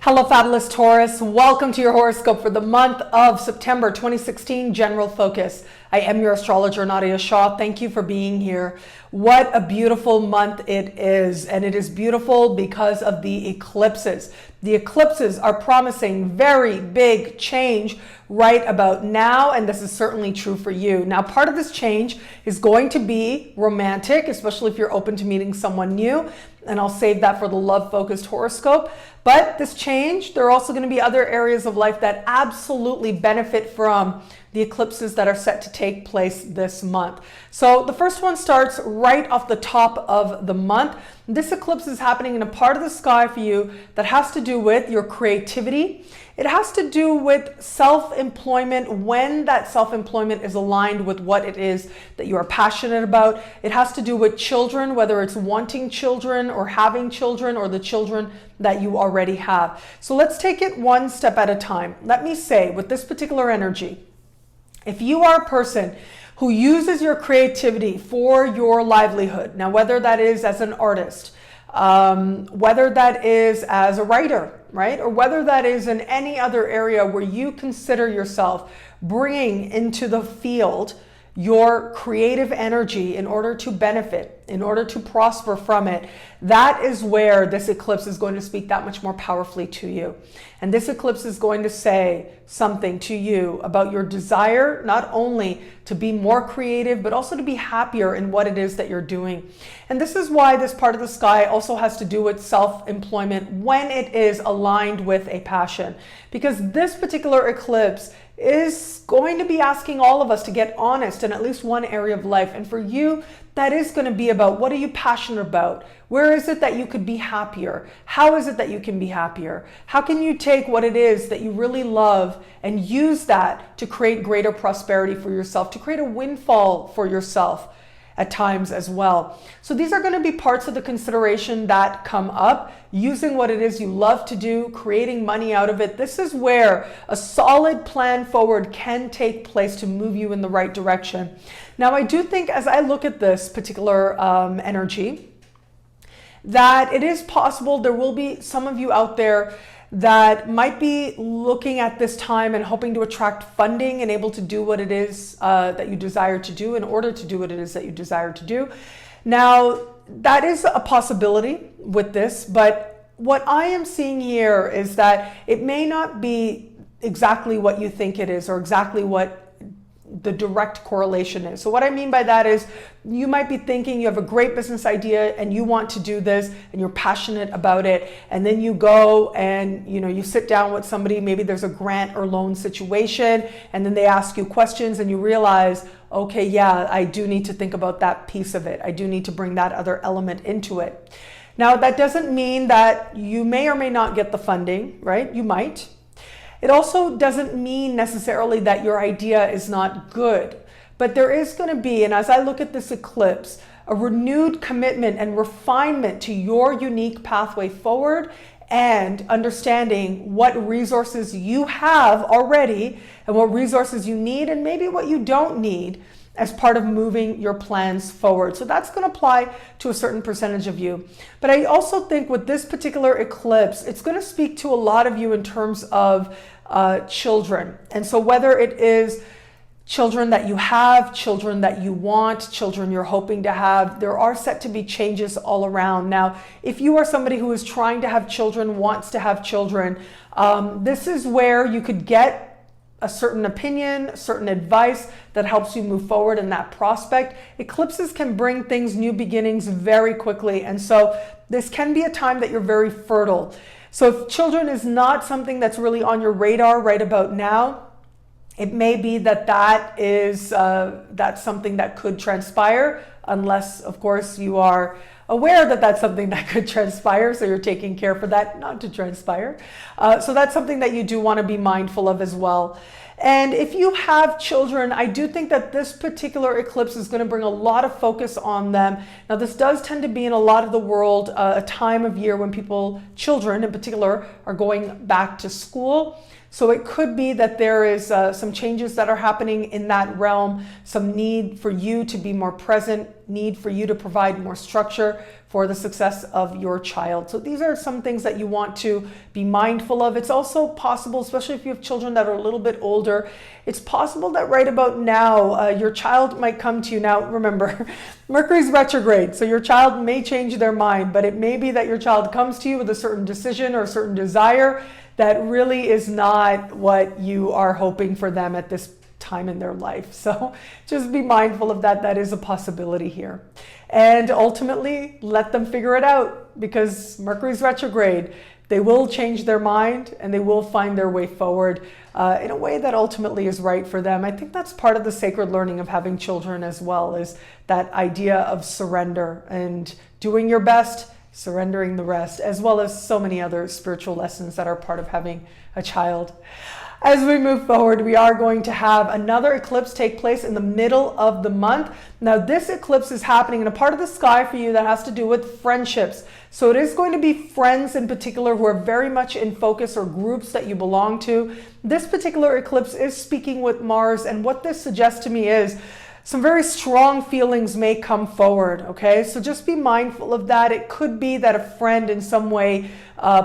Hello, Fabulous Taurus. Welcome to your horoscope for the month of September 2016, General Focus. I am your astrologer, Nadiya Shah. Thank you for being here. What a beautiful month it is. And it is beautiful because of the eclipses. The eclipses are promising very big change right about now, and this is certainly true for you. Now, part of this change is going to be romantic, especially if you're open to meeting someone new, and I'll save that for the love-focused horoscope. But this change, there are also going to be other areas of life that absolutely benefit from the eclipses that are set to take place this month. So the first one starts right off the top of the month. This eclipse is happening in a part of the sky for you that has to do with your creativity. It has to do with self-employment, when that self-employment is aligned with what it is that you are passionate about. It has to do with children, whether it's wanting children or having children or the children that you already have. So let's take it one step at a time. Let me say, with this particular energy, if you are a person who uses your creativity for your livelihood, now whether that is as an artist, whether that is as a writer, right? Or whether that is in any other area where you consider yourself bringing into the field your creative energy in order to benefit, in order to prosper from it, that is where this eclipse is going to speak that much more powerfully to you. And this eclipse is going to say something to you about your desire, not only to be more creative, but also to be happier in what it is that you're doing. And this is why this part of the sky also has to do with self-employment when it is aligned with a passion. Because this particular eclipse is going to be asking all of us to get honest in at least one area of life. And for you, that is going to be about, what are you passionate about? Where is it that you could be happier? How is it that you can be happier? How can you take what it is that you really love and use that to create greater prosperity for yourself, to create a windfall for yourself at times as well? So these are going to be parts of the consideration that come up, using what it is you love to do, creating money out of it. This is where a solid plan forward can take place to move you in the right direction. Now, I do think, as I look at this particular energy, that it is possible there will be some of you out there that might be looking at this time and hoping to attract funding and able to do what it is that you desire to do in order to do what it is that you desire to do. Now, that is a possibility with this, but what I am seeing here is that it may not be exactly what you think it is or exactly what the direct correlation is. So what I mean by that is, you might be thinking you have a great business idea and you want to do this and you're passionate about it, and then you go and you sit down with somebody, maybe there's a grant or loan situation, and then they ask you questions and you realize, okay, yeah, I do need to think about that piece of it. I do need to bring that other element into it. Now, that doesn't mean that you may or may not get the funding, right? You might. It also doesn't mean necessarily that your idea is not good, but there is going to be, and as I look at this eclipse, a renewed commitment and refinement to your unique pathway forward, and understanding what resources you have already and what resources you need and maybe what you don't need as part of moving your plans forward. So that's going to apply to a certain percentage of you. But I also think with this particular eclipse, it's going to speak to a lot of you in terms of children. And so whether it is children that you have, children that you want, children you're hoping to have, there are set to be changes all around. Now, if you are somebody who is trying to have children, wants to have children, this is where you could get a certain opinion, certain advice that helps you move forward in that prospect. Eclipses can bring things, new beginnings, very quickly. And so this can be a time that you're very fertile. So if children is not something that's really on your radar right about now, it may be that that's something that could transpire, unless, of course, you are aware that that's something that could transpire, so you're taking care for that not to transpire. So that's something that you do want to be mindful of as well. And if you have children, I do think that this particular eclipse is going to bring a lot of focus on them. Now, this does tend to be in a lot of the world a time of year when children in particular, are going back to school. So it could be that there is some changes that are happening in that realm, some need for you to be more present need for you to provide more structure for the success of your child. So these are some things that you want to be mindful of. It's also possible, especially if you have children that are a little bit older, it's possible that right about now, your child might come to you. Now, remember, Mercury's retrograde, so your child may change their mind, but it may be that your child comes to you with a certain decision or a certain desire that really is not what you are hoping for them at this time in their life. So just be mindful of that. That is a possibility here. And ultimately, let them figure it out, because Mercury's retrograde. They will change their mind and they will find their way forward in a way that ultimately is right for them. I think that's part of the sacred learning of having children as well, is that idea of surrender and doing your best, surrendering the rest, as well as so many other spiritual lessons that are part of having a child. As we move forward, we are going to have another eclipse take place in the middle of the month. Now, this eclipse is happening in a part of the sky for you that has to do with friendships. So it is going to be friends in particular who are very much in focus, or groups that you belong to. This particular eclipse is speaking with Mars, and what this suggests to me is some very strong feelings may come forward, okay? So just be mindful of that. It could be that a friend in some way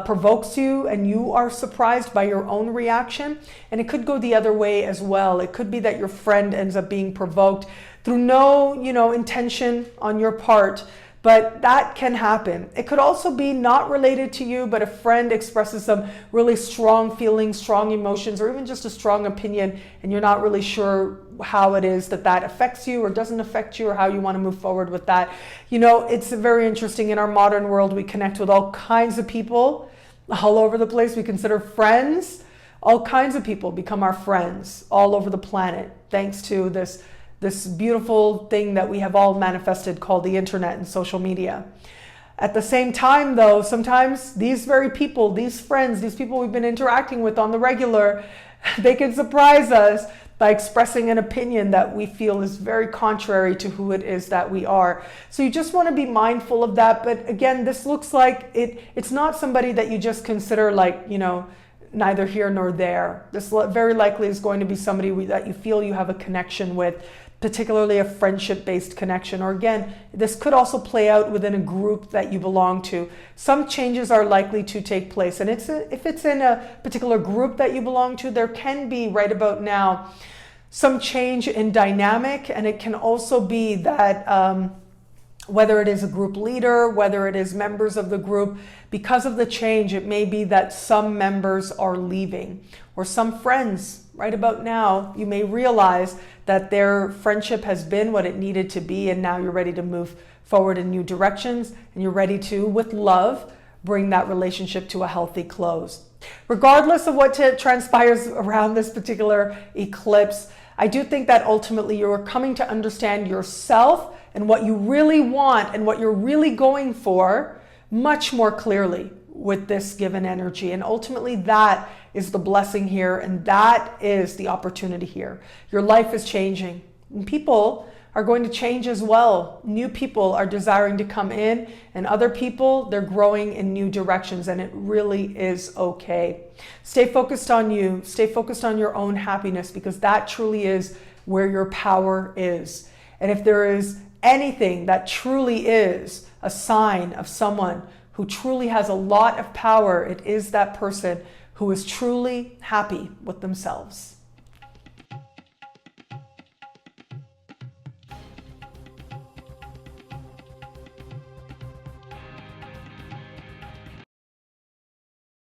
provokes you and you are surprised by your own reaction. And it could go the other way as well. It could be that your friend ends up being provoked through no, intention on your part. But that can happen. It could also be not related to you, but a friend expresses some really strong feelings, strong emotions, or even just a strong opinion, and you're not really sure how it is that affects you or doesn't affect you, or how you want to move forward with that. It's very interesting. In our modern world, we connect with all kinds of people all over the place. We consider friends. All kinds of people become our friends all over the planet, thanks to this beautiful thing that we have all manifested called the internet and social media. At the same time, though, sometimes these very people, these friends, these people we've been interacting with on the regular, they can surprise us by expressing an opinion that we feel is very contrary to who it is that we are. So you just want to be mindful of that. But again, this looks like it's not somebody that you just consider like, neither here nor there. This very likely is going to be somebody that you feel you have a connection with, particularly a friendship-based connection. Or again, this could also play out within a group that you belong to. Some changes are likely to take place. And if it's in a particular group that you belong to, there can be right about now some change in dynamic. And it can also be that whether it is a group leader, whether it is members of the group, because of the change, it may be that some members are leaving, or some friends right about now, you may realize that their friendship has been what it needed to be, and now you're ready to move forward in new directions, and you're ready to, with love, bring that relationship to a healthy close. Regardless of what transpires around this particular eclipse, I do think that ultimately you're coming to understand yourself and what you really want and what you're really going for much more clearly with this given energy. And ultimately that is the blessing here, and that is the opportunity here. Your life is changing, and people are going to change as well. New people are desiring to come in, and other people, they're growing in new directions, and it really is okay. Stay focused on you. Stay focused on your own happiness, because that truly is where your power is. And if there is anything that truly is a sign of someone who truly has a lot of power, it is that person who is truly happy with themselves.